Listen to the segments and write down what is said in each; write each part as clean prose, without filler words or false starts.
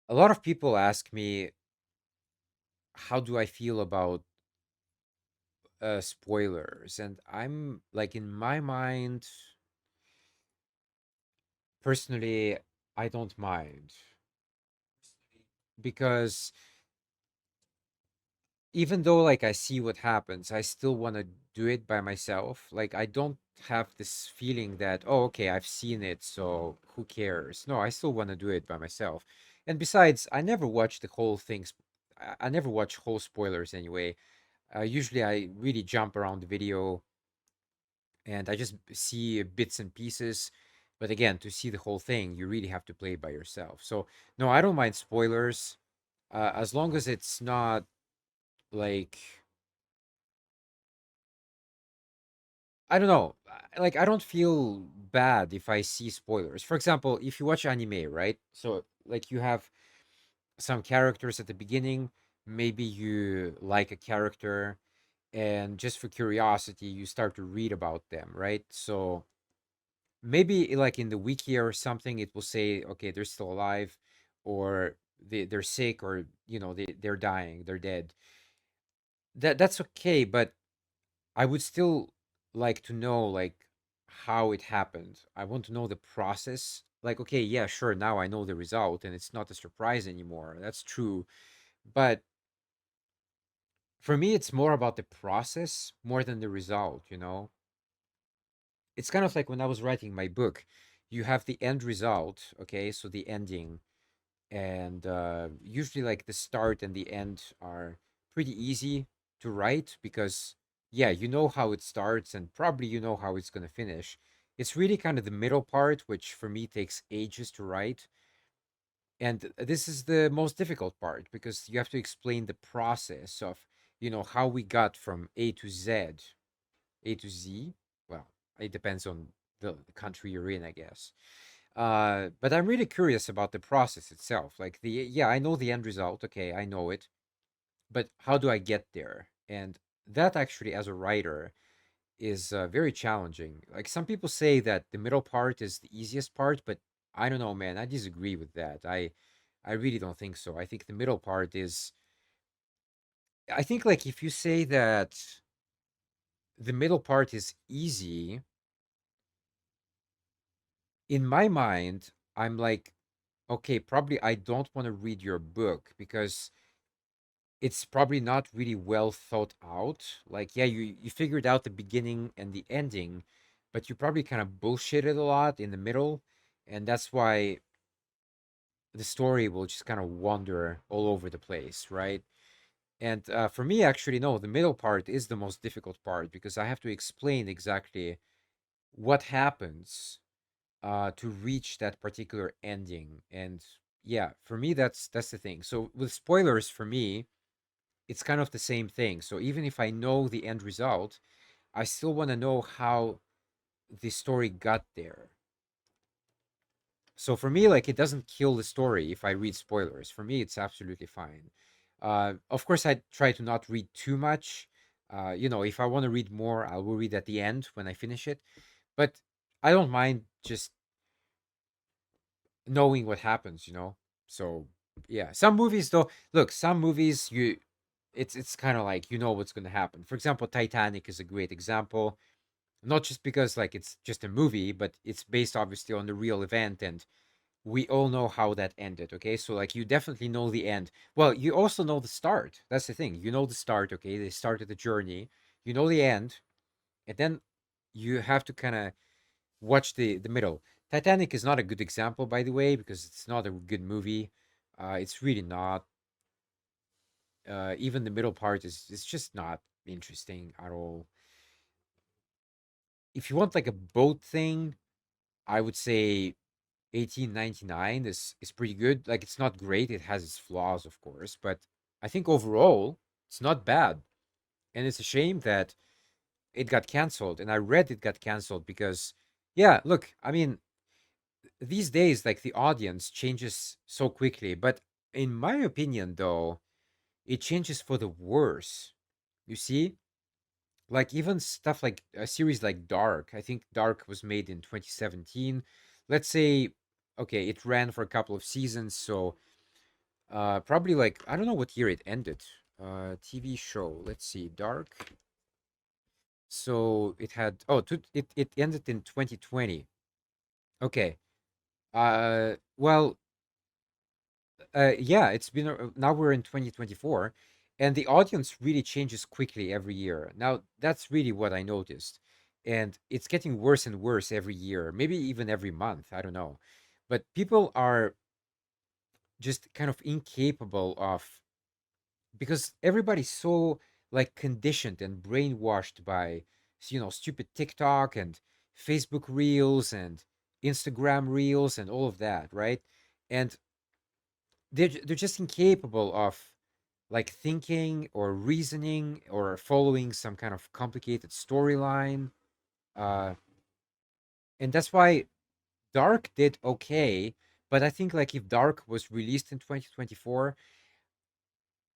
A lot of people ask me, how do I feel about spoilers? And I'm like, in my mind, personally, I don't mind because even though like I see what happens, I still want to do it by myself. Like I don't have this feeling that, oh, okay, I've seen it, so who cares? No, I still want to do it by myself. And besides, I never watch the whole things. I never watch whole spoilers anyway. Usually, I really jump around the video and I just see bits and pieces. But again, to see the whole thing, you really have to play it by yourself. So no, I don't mind spoilers, as long as it's not like, I don't know. Like I don't feel bad if I see spoilers. For example, if you watch anime, right? So like you have some characters at the beginning, maybe you like a character and just for curiosity you start to read about them, right? So maybe like in the wiki or something it will say, okay, they're still alive, or they're sick, or they're dying, they're dead. That's okay, but I would still like to know like how it happened. I want to know the process. Like, okay, yeah, sure, now I know the result and it's not a surprise anymore. That's true. But for me, it's more about the process more than the result. It's kind of like when I was writing my book, you have the end result, okay? So the ending, and usually like the start and the end are pretty easy to write because yeah, you know how it starts and probably you know how it's going to finish. It's really kind of the middle part which for me takes ages to write, and this is the most difficult part because you have to explain the process of how we got from A to Z. Well, it depends on the country you're in, I guess. But I'm really curious about the process itself. Like yeah, I know the end result. Okay, I know it, but how do I get there? And that actually, as a writer, is very challenging. Like some people say that the middle part is the easiest part, but I don't know, man. I disagree with that. I really don't think so. I think the middle part is. I think like if you say that the middle part is easy, in my mind, I'm like, okay, probably I don't want to read your book because it's probably not really well thought out. Like, yeah, you figured out the beginning and the ending, but you probably kind of bullshitted a lot in the middle, and that's why the story will just kind of wander all over the place, right? And for me, actually, no, the middle part is the most difficult part because I have to explain exactly what happens to reach that particular ending. And yeah, for me, that's the thing. So with spoilers, for me, it's kind of the same thing. So even if I know the end result, I still want to know how the story got there. So for me, like it doesn't kill the story if I read spoilers. For me, it's absolutely fine. Of course, I try to not read too much. If I want to read more, I will read at the end when I finish it. But I don't mind just knowing what happens. So yeah, some movies though. Look, some movies it's kind of like you know what's going to happen. For example, Titanic is a great example. Not just because like it's just a movie, but it's based obviously on the real event, and we all know how that ended. Okay, so like you definitely know the end. Well, you also know the start. That's the thing. You know the start. Okay, they started the journey. You know the end, and then you have to kind of watch the middle. Titanic is not a good example, by the way, because it's not a good movie. It's really not. Even the middle part is it's just not interesting at all. If you want like a boat thing, I would say 1899 is pretty good. Like it's not great. It has its flaws, of course, but I think overall it's not bad. And it's a shame that it got canceled. And I read it got canceled because, yeah, look, I mean, these days like the audience changes so quickly, but in my opinion though, it changes for the worse. You see? Like even stuff like a series like Dark. I think Dark was made in 2017. Let's say okay, it ran for a couple of seasons, so Probably like I don't know what year it ended. TV show. Let's see, Dark. So it had it ended in 2020. Okay. Well, yeah, it's been now we're in 2024, and the audience really changes quickly every year. Now that's really what I noticed, and it's getting worse and worse every year, maybe even every month. I don't know, but people are just kind of incapable of because everybody's so like conditioned and brainwashed by stupid TikTok and Facebook Reels and Instagram Reels and all of that, right? And they're just incapable of like thinking or reasoning or following some kind of complicated storyline. Uh, and that's why Dark did okay. But I think like if Dark was released in 2024,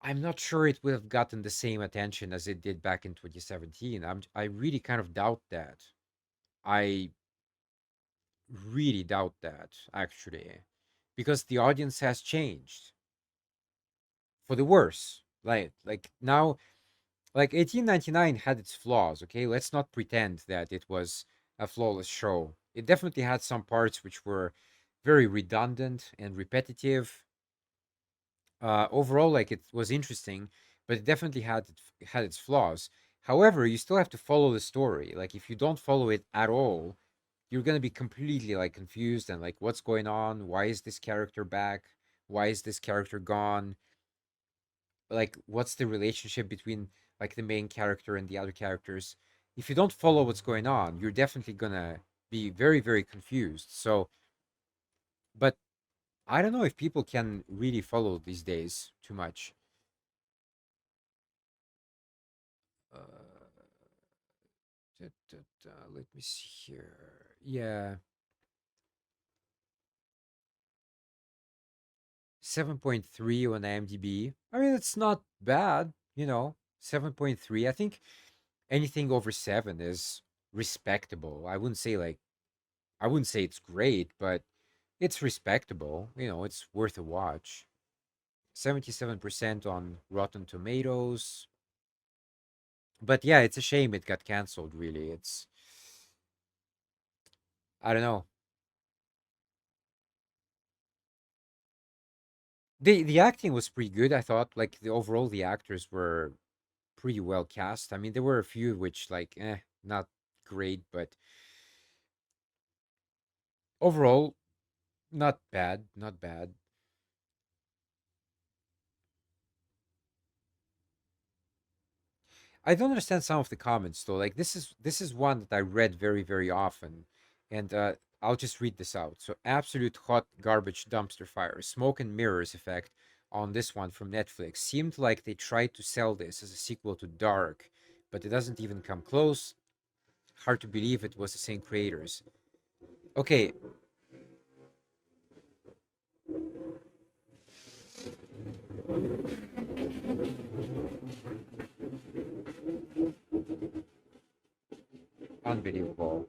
I'm not sure it would have gotten the same attention as it did back in 2017. I really kind of doubt that. I really doubt that actually, because the audience has changed for the worse. Like now, like 1899 had its flaws. Okay, let's not pretend that it was a flawless show. It definitely had some parts which were very redundant and repetitive. Overall, like it was interesting, but it definitely had its flaws. However, you still have to follow the story. Like if you don't follow it at all, you're gonna be completely like confused and like what's going on? Why is this character back? Why is this character gone? Like what's the relationship between like the main character and the other characters? If you don't follow what's going on, you're definitely gonna be very, very confused. So, but I don't know if people can really follow these days too much. Uh, let me see here. Yeah, 7.3 on IMDb. I mean, it's not bad, 7.3. I think anything over 7 is respectable. I wouldn't say it's great, but it's respectable. It's worth a watch. 77% on Rotten Tomatoes. But yeah, it's a shame it got canceled, really. I don't know. The acting was pretty good, I thought. Like the actors were pretty well cast. I mean, there were a few which like not great, but overall not bad, not bad. I don't understand some of the comments though. Like this is one that I read very very often, and I'll just read this out. So absolute hot garbage dumpster fire, smoke and mirrors effect on this one from Netflix. Seemed like they tried to sell this as a sequel to Dark, but it doesn't even come close. Hard to believe it was the same creators. Okay, unbelievable.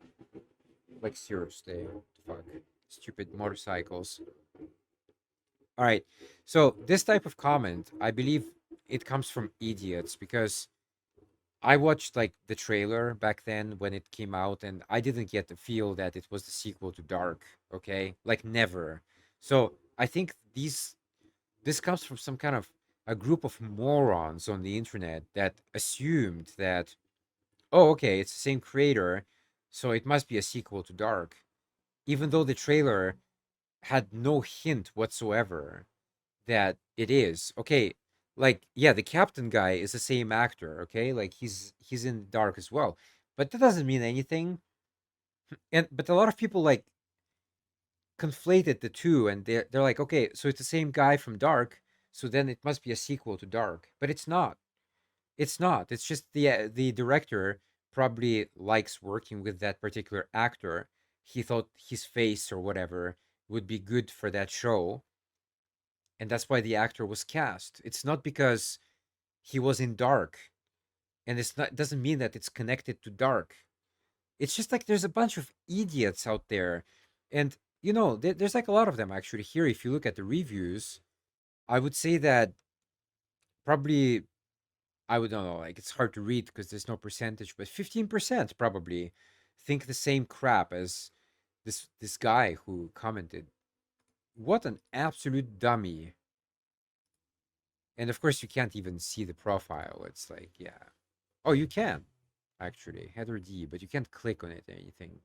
Like seriously, fuck, stupid motorcycles. All right, so this type of comment, I believe it comes from idiots because I watched like the trailer back then when it came out, and I didn't get the feel that it was the sequel to Dark. Okay, like never. So I think this comes from some kind of a group of morons on the internet that assumed that, oh, okay, it's the same creator, so it must be a sequel to Dark, even though the trailer had no hint whatsoever that it is. Okay, like yeah, the captain guy is the same actor, okay? Like he's in Dark as well. But that doesn't mean anything. And but a lot of people like conflated the two and they're like, okay, so it's the same guy from Dark, so then it must be a sequel to Dark. But it's not. It's not. It's just the director probably likes working with that particular actor. He thought his face or whatever would be good for that show, and that's why the actor was cast. It's not because he was in Dark, and it's not doesn't mean that it's connected to Dark. It's just like there's a bunch of idiots out there, and there's like a lot of them actually here. If you look at the reviews, I would say that probably I would don't know, like it's hard to read because there's no percentage, but 15% probably think the same crap as this guy who commented. What an absolute dummy. And of course you can't even see the profile. It's like, yeah. Oh, you can actually, header D, but you can't click on it or anything.